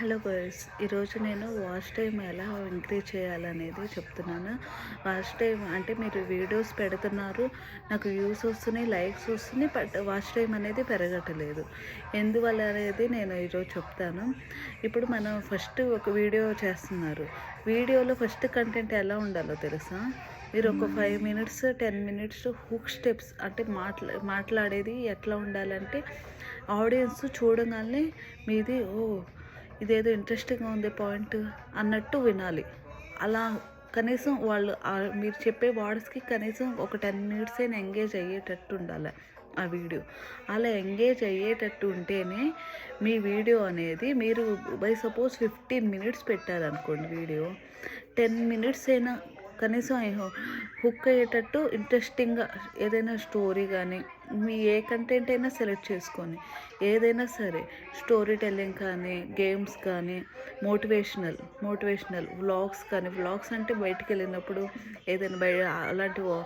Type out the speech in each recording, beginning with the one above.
Hello girls, ఈరోజు నేను watch time ఎలా ఇంక్రీజ్ చేయాలనేది చెప్తున్నాను. వాచ్ టైం అంటే మీరు వీడియోస్ పెడుతున్నారు, నాకు వ్యూస్ వస్తున్నాయి, లైక్స్ వస్తున్నాయి, బట్ వాచ్ టైం అనేది పెరగట్లేదు. ఎందువల్ల అనేది నేను ఈరోజు చెప్తాను. ఇప్పుడు మనం ఫస్ట్ ఒక వీడియో చేస్తున్నారు, వీడియోలో ఫస్ట్ కంటెంట్ ఎలా ఉండాలో తెలుసా? మీరు ఒక 5 మినిట్స్ 10 మినిట్స్ హుక్ స్టెప్స్ అంటే మాట్లాడేది ఎట్లా ఉండాలంటే ఆడియన్స్ చూడగానే మీది ఇదేదో ఇంట్రెస్టింగ్గా ఉంది పాయింట్ అన్నట్టు వినాలి. అలా కనీసం వాళ్ళు మీరు చెప్పే వర్డ్స్కి కనీసం ఒక 10 మినిట్స్ అయినా ఎంగేజ్ అయ్యేటట్టు ఉండాలి ఆ వీడియో. అలా ఎంగేజ్ అయ్యేటట్టు ఉంటేనే మీ వీడియో అనేది మీరు బై సపోజ్ 15 మినిట్స్ పెట్టారనుకోండి వీడియో, 10 మినిట్స్ అయినా కనీసం హుక్ అయ్యేటట్టు ఇంట్రెస్టింగ్గా ఏదైనా స్టోరీ కానీ మీ ఏ కంటెంట్ అయినా సెలెక్ట్ చేసుకొని ఏదైనా సరే స్టోరీ టెల్లింగ్ కానీ గేమ్స్ కానీ మోటివేషనల్ వ్లాగ్స్ కానీ, వ్లాగ్స్ అంటే బయటికి వెళ్ళినప్పుడు ఏదైనా అలాంటివి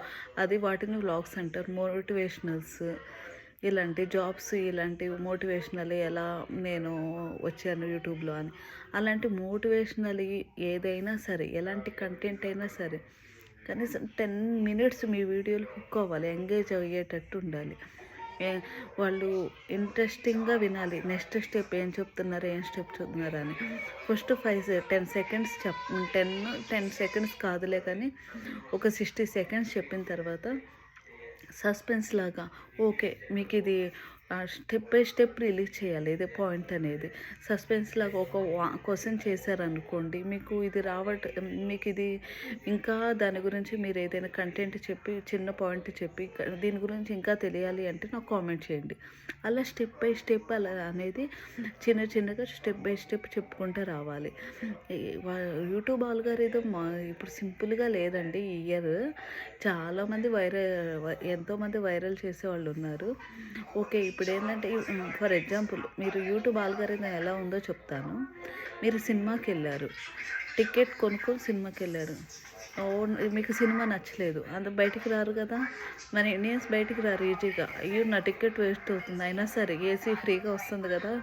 అది వాటిని వ్లాగ్స్ అంటారు. మోటివేషనల్స్ ఇలాంటి జాబ్స్ ఇలాంటివి మోటివేషనల్ ఎలా నేను వచ్చాను యూట్యూబ్లో అని అలాంటి మోటివేషనల్ ఏదైనా సరే ఎలాంటి కంటెంట్ అయినా సరే కనీసం 10 మినిట్స్ మీ వీడియోలు హుక్ అవ్వాలి, ఎంగేజ్ అయ్యేటట్టు ఉండాలి. వాళ్ళు ఇంట్రెస్టింగ్గా వినాలి. నెక్స్ట్ స్టెప్ ఏం చెప్తున్నారు అని ఫస్ట్ 10 సెకండ్స్ 10 సెకండ్స్ కాదులే కానీ ఒక 60 సెకండ్స్ చెప్పిన తర్వాత సస్పెన్స్ లాగా ఓకే మీకు ఇది స్టెప్ బై స్టెప్ రిలీజ్ చేయాలి. ఇదే పాయింట్ అనేది సస్పెన్స్ లాగా ఒక క్వశ్చన్ చేశారనుకోండి, మీకు ఇది మీకు ఇది ఇంకా దాని గురించి మీరు ఏదైనా కంటెంట్ చెప్పి చిన్న పాయింట్ చెప్పి దీని గురించి ఇంకా తెలియాలి అంటే నాకు కామెంట్ చేయండి. అలా స్టెప్ బై స్టెప్ అలా అనేది చిన్నగా స్టెప్ బై స్టెప్ చెప్పుకుంటూ రావాలి. యూట్యూబ్ ఆల్గారిథం ఇప్పుడు సింపుల్గా లేదండి. ఈ ఇయర్ చాలామంది ఎంతోమంది వైరల్ చేసేవాళ్ళు ఉన్నారు. ఓకే, ఇప్పుడు ఏంటంటే ఫర్ ఎగ్జాంపుల్ మీరు యూట్యూబ్ ఆల్గారిథం ఎలా ఉందో చెప్తాను. మీరు సినిమాకి వెళ్ళారు, టికెట్ కొనుక్కొని సినిమాకి వెళ్ళారు, మీకు సినిమా నచ్చలేదు, బయటికి రారు కదా. మన ఇండియన్స్ బయటికి రారు ఈజీగా. అయ్యో నా టికెట్ వేస్ట్ అవుతుంది, అయినా సరే ఏసీ ఫ్రీగా వస్తుంది కదా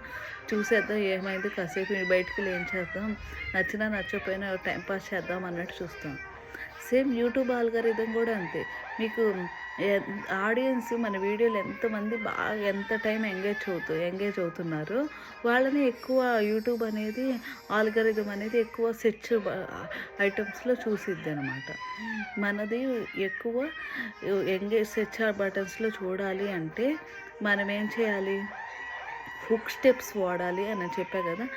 చూసేద్దాం ఏమైంది, కాసేపు బయటికి ఏం చేద్దాం, నచ్చినా నచ్చకపోయినా టైంపాస్ చేద్దాం అన్నట్టు చూస్తాం. సేమ్ యూట్యూబ్ ఆల్గారిథం కూడా అంతే. మీకు ఆడియన్స్ మన వీడియోలు ఎంత టైం ఎంగేజ్ అవుతున్నారు వాళ్ళని ఎక్కువ యూట్యూబ్ అనేది ఆల్గారిథం అనేది ఎక్కువ సెర్చ్ ఐటమ్స్లో చూసిద్ది అనమాట. మనది ఎక్కువ సెర్చ్ బటన్స్లో చూడాలి అంటే మనం ఏం చేయాలి? హుక్ స్టెప్స్ వాడాలి అని చెప్పా కదా.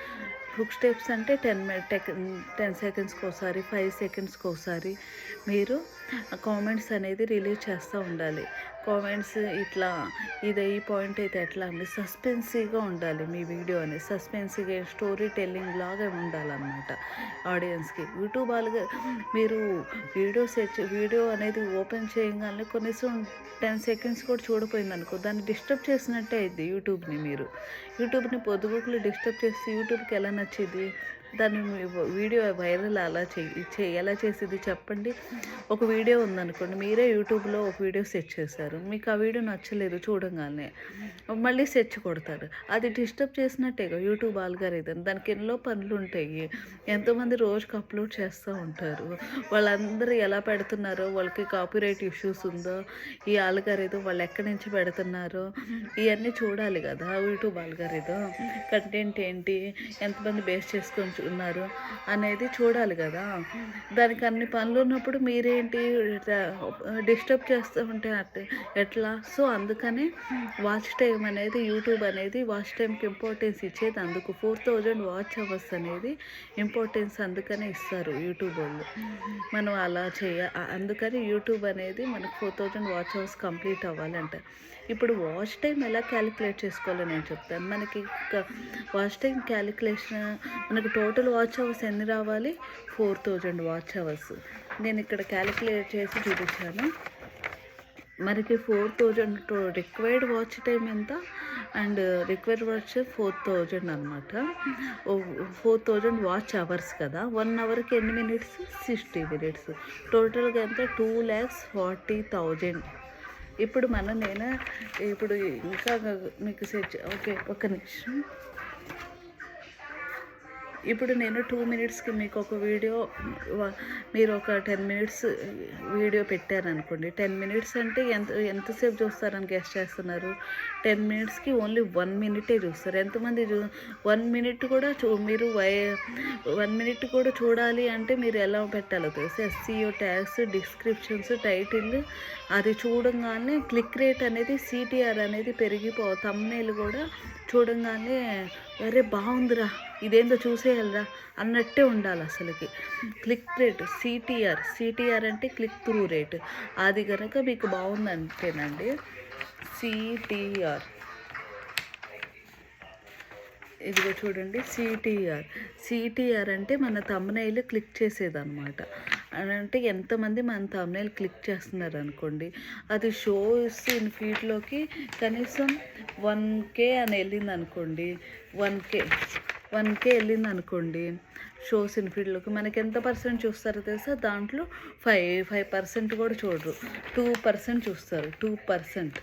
హుక్ స్టెప్స్ అంటే 10 సెకండ్స్కి ఒకసారి 5 సెకండ్స్కి ఒకసారి మీరు కామెంట్స్ అనేది రిలీజ్ చేస్తూ ఉండాలి. కామెంట్స్ ఇట్లా ఈ పాయింట్ అయితే ఎట్లా అండి సస్పెన్సీగా ఉండాలి మీ వీడియో అనేది. సస్పెన్సీగా స్టోరీ టెల్లింగ్ లాగా ఉండాలన్నమాట ఆడియన్స్కి. యూట్యూబ్ వాళ్ళగా మీరు వీడియో అనేది ఓపెన్ చేయగానే కనీసం 10 సెకండ్స్ కూడా చూడపోయింది అనుకో, దాన్ని డిస్టర్బ్ చేసినట్టే అయింది యూట్యూబ్ని పొద్దుగుకులు డిస్టర్బ్ చేసి యూట్యూబ్కి ఎలా నచ్చింది దాన్ని వీడియో వైరల్ అలా ఎలా చేసేది చెప్పండి. ఒక వీడియో ఉందనుకోండి, మీరే యూట్యూబ్లో ఒక వీడియో సెర్చ్ చేశారు, మీకు ఆ వీడియో నచ్చలేదు చూడంగానే మళ్ళీ సెర్చ్ కొడతారు, అది డిస్టర్బ్ చేసినట్టేగా యూట్యూబ్ ఆల్గారిథం. దానికి ఎన్నో పనులు ఉంటాయి, ఎంతోమంది రోజుకి అప్లోడ్ చేస్తూ ఉంటారు. వాళ్ళందరూ ఎలా పెడుతున్నారో, వాళ్ళకి కాపీరైట్ ఇష్యూస్ ఉందో, ఈ ఆల్గారిథం వాళ్ళు ఎక్కడి నుంచి పెడుతున్నారో ఇవన్నీ చూడాలి కదా. యూట్యూబ్ ఆల్గారిథం కంటెంట్ ఏంటి, ఎంతమంది బేస్ చేసుకొని ఉన్నారు అనేది చూడాలి కదా. దానికి అన్ని పనులు ఉన్నప్పుడు మీరేంటి డిస్టర్బ్ చేస్తూ ఉంటే ఎట్లా? సో అందుకని వాచ్ టైం అనేది యూట్యూబ్ అనేది వాచ్ టైంకి ఇంపార్టెన్స్ ఇచ్చేది అందుకు. 4000 వాచ్ అవర్స్ అనేది ఇంపార్టెన్స్ అందుకనే ఇస్తారు యూట్యూబ్ వాళ్ళు. మనం అలా అందుకని యూట్యూబ్ అనేది మనకు 4000 వాచ్ అవర్స్ కంప్లీట్ అవ్వాలంట. ఇప్పుడు వాచ్ టైం ఎలా క్యాలిక్యులేట్ చేసుకోవాలో నేను చెప్తాను. మనకి వాచ్ టైం క్యాలిక్యులేషన్ మనకు టోటల్ వాచ్ అవర్స్ ఎన్ని రావాలి? 4000 వాచ్ అవర్స్. నేను ఇక్కడ క్యాలిక్యులేట్ చేసి చూపించాను. మనకి 4000 రిక్వైర్డ్ వాచ్ టైం ఎంత అండ్ రిక్వైర్డ్ వాచ్ 4000 అనమాట. 4000 వాచ్ అవర్స్ కదా. 1 అవర్కి ఎన్ని మినిట్స్? 60 మినిట్స్. టోటల్గా ఎంత? 2,40,000. ఇప్పుడు ఇప్పుడు ఇంకా మీకు ఓకే ఒక్క నిమిషం. ఇప్పుడు నేను 2 మినిట్స్కి మీకు ఒక వీడియో మీరు ఒక 10 మినిట్స్ వీడియో పెట్టారనుకోండి. 10 మినిట్స్ అంటే ఎంతసేపు చూస్తారని గెస్ చేస్తున్నారు? 10 మినిట్స్కి ఓన్లీ 1 మినిటే చూస్తారు. ఎంతమంది 1 మినిట్ కూడా మీరు 1 మినిట్ కూడా చూడాలి అంటే మీరు ఎలా పెట్టాలో తెలుసు. SEO ట్యాగ్స్, డిస్క్రిప్షన్స్, టైటిల్ అది చూడంగానే క్లిక్ రేట్ అనేది CTR అనేది థంబ్నెయిల్ కూడా చూడంగానే అరే బాగుందిరా, ఇదేందో చూసేయాలిరా అన్నట్టే ఉండాలి అసలుకి. క్లిక్ రేట్ CTR అంటే క్లిక్ త్రూ రేట్. అది కనుక మీకు బాగుందంటేనండి CTR, ఇదిగో చూడండి CTR అంటే మన థంబ్నెయిల్ క్లిక్ చేసేదన్నమాట. అంటే ఎంతమంది మన థంబ్నెయిల్ క్లిక్ చేస్తున్నారు అనుకోండి, అది షోస్ ఇన్ ఫీడ్లోకి కనీసం 1K అని వెళ్ళింది అనుకోండి, 1K వెళ్ళింది అనుకోండి షోస్ ఇన్ ఫీడ్లోకి, మనకి ఎంత పర్సెంట్ చూస్తారో తెలుసా? దాంట్లో 5% కూడా చూడరు, 2% చూస్తారు. 2%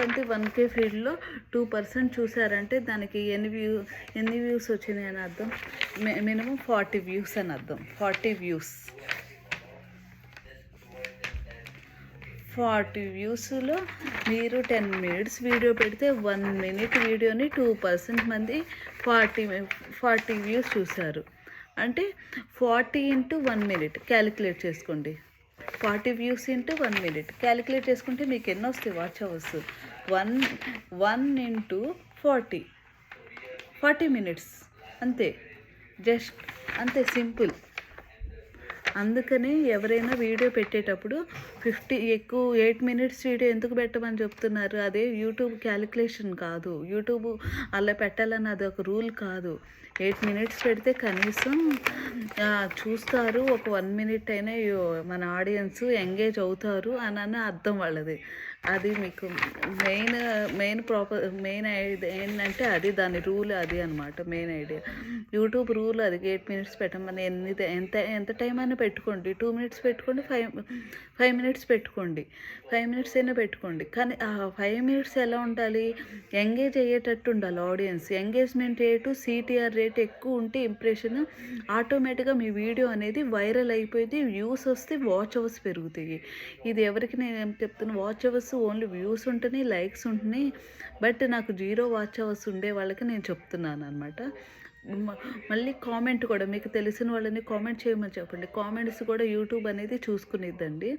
అంటే 1K ఫీడ్లో 2% చూసారంటే దానికి ఎన్ని వ్యూస్ వచ్చినాయి అని అర్థం? మినిమం 40 వ్యూస్ అని అర్థం. 40 వ్యూస్లో మీరు 10 మినిట్స్ వీడియో పెడితే 1 మినిట్ వీడియోని 2% మంది 40 వ్యూస్ చూశారు. అంటే 40 × 1 మినిట్ క్యాలిక్యులేట్ చేసుకోండి. 40 వ్యూస్ × 1 మినిట్ క్యాలిక్యులేట్ చేసుకుంటే మీకు ఎన్నో వస్తాయి వాచ్ అవర్స్? 1 × 40 మినిట్స్, అంతే. జస్ట్ అంతే, సింపుల్. అందుకని ఎవరైనా వీడియో పెట్టేటప్పుడు 8 మినిట్స్ వీడియో ఎందుకు పెట్టమని చెప్తున్నారు? అదే యూట్యూబ్ క్యాలిక్యులేషన్ కాదు. యూట్యూబ్ అలా పెట్టాలని అది ఒక రూల్ కాదు. 8 మినిట్స్ పెడితే కనీసం చూస్తారు, ఒక 1 మినిట్ అయినా మన ఆడియన్స్ ఎంగేజ్ అవుతారు అని అర్థం వాళ్ళది. అది మీకు మెయిన్ ఐడియా ఏంటంటే అది, దాని రూల్ అది అనమాట. మెయిన్ ఐడియా యూట్యూబ్ రూల్ అది. 8 మినిట్స్ పెట్టమని ఎంత టైం అయినా పెట్టుకోండి. 2 మినిట్స్ పెట్టుకోండి, 5 మినిట్స్ పెట్టుకోండి, 5 మినిట్స్ అయినా పెట్టుకోండి. కానీ ఆ 5 మినిట్స్ ఎలా ఉండాలి? ఎంగేజ్ అయ్యేటట్టు ఉండాలి audience. Engagement rate, CTR rate ఎక్కువ ఉంటే ఇంప్రెషన్ ఆటోమేటిక్గా మీ వీడియో అనేది వైరల్ అయిపోయింది, వ్యూస్ వస్తే వాచ్ అవర్స్ పెరుగుతాయి. ఇది ఎవరికి నేను ఏం చెప్తున్నాను? వాచ్ అవర్స్ ఓన్లీ వ్యూస్ ఉంటేనే, లైక్స్ ఉంటున్నాయి, బట్ నాకు 0 వాచ్ అవర్స్ ఉండే వాళ్ళకి నేను చెప్తున్నాను అనమాట. మళ్ళీ కామెంట్ కూడా మీకు తెలిసిన వాళ్ళని కామెంట్ చేయమని చెప్పండి. కామెంట్స్ కూడా యూట్యూబ్ అనేది చూసుకునిద్దండి.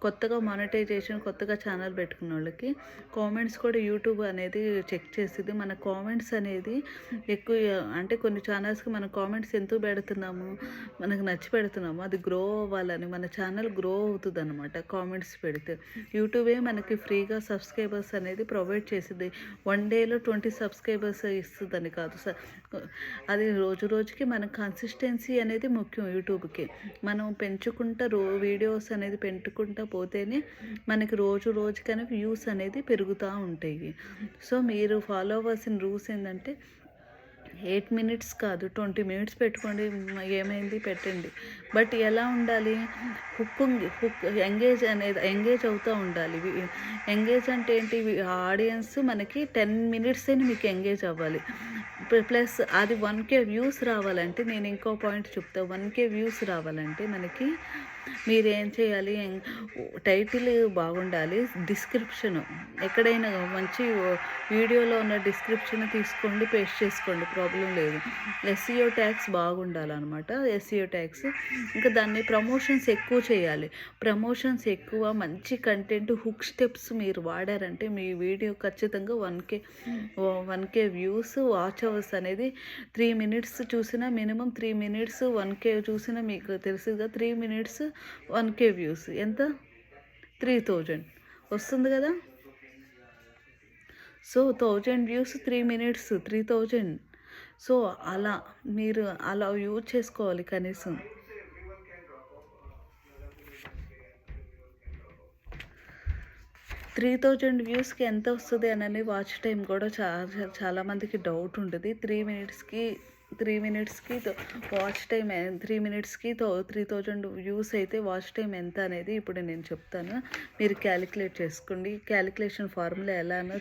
కొత్తగా మానిటైజేషన్, కొత్తగా ఛానల్ పెట్టుకున్న వాళ్ళకి కామెంట్స్ కూడా యూట్యూబ్ అనేది చెక్ చేసేది. మన కామెంట్స్ అనేది ఎక్కువ, అంటే కొన్ని ఛానల్స్కి మనం కామెంట్స్ ఎందుకు పెడుతున్నాము? మనకు నచ్చి పెడుతున్నాము, అది గ్రో అవ్వాలని, మన ఛానల్ గ్రో అవుతుంది అనమాట కామెంట్స్ పెడితే. యూట్యూబే మనకి ఫ్రీగా సబ్స్క్రైబర్స్ అనేది ప్రొవైడ్ చేసింది. 1 డేలో 20 సబ్స్క్రైబర్స్ ఇస్తుందని కాదు సార్. అది రోజుకి మన కన్సిస్టెన్సీ అనేది ముఖ్యం యూట్యూబ్కి. మనం పెంచుకుంటా వీడియోస్ అనేది పెంచుకుంటా పోతేనే మనకి రోజుకనే వ్యూస్ అనేది పెరుగుతూ ఉంటాయి. సో మీరు ఫాలో అవ్వాల్సిన రూల్స్ ఏంటంటే 8 మినిట్స్ కాదు, 20 మినిట్స్ పెట్టుకోండి, ఏమైంది పెట్టండి. బట్ ఎలా ఉండాలి? ఎంగేజ్ అవుతూ ఉండాలి. ఎంగేజ్ అంటే ఏంటి? ఆడియన్స్ మనకి 10 మినిట్స్ అయినా మీకు ఎంగేజ్ అవ్వాలి. ప్లస్ అది 1K వ్యూస్ రావాలంటే, నేను ఇంకో పాయింట్ చెప్తా. 1K వ్యూస్ రావాలంటే మనకి మీరేం చేయాలి? టైటిల్ బాగుండాలి, డిస్క్రిప్షన్ ఎక్కడైనా మంచి వీడియోలో ఉన్న డిస్క్రిప్షన్ తీసుకోండి, పేస్ట్ చేసుకోండి, ప్రాబ్లం లేదు. SEO ట్యాగ్స్ బాగుండాలన్నమాట. SEO ట్యాగ్స్ ఇంకా దాన్ని ప్రమోషన్స్ ఎక్కువ చేయాలి. ప్రమోషన్స్ ఎక్కువ, మంచి కంటెంట్, హుక్ స్టెప్స్ మీరు వాడారంటే మీ వీడియో ఖచ్చితంగా 1K వ్యూస్, వాచ్ అవర్స్ అనేది 3 మినిట్స్ చూసినా, మినిమం 3 మినిట్స్ 1K చూసినా మీకు తెలుసుగా. 3 మినిట్స్ 1K వ్యూస్ ఎంత? 3000 వస్తుంది కదా. So 1000 views 3 minutes 3000. సో మీరు అలా యూజ్ చేసుకోవాలి. కనీసం 3000 వ్యూస్కి ఎంత వస్తుంది అని వాచ్ టైం కూడా చాలామందికి డౌట్ ఉంటుంది. 3 మినిట్స్కి వాచ్ టైం 3 మినిట్స్కి 3000 వ్యూస్ అయితే వాచ్ టైం ఎంత అనేది ఇప్పుడు నేను చెప్తాను. మీరు క్యాలిక్యులేట్ చేసుకోండి. క్యాలిక్యులేషన్ ఫార్ములా ఎలానో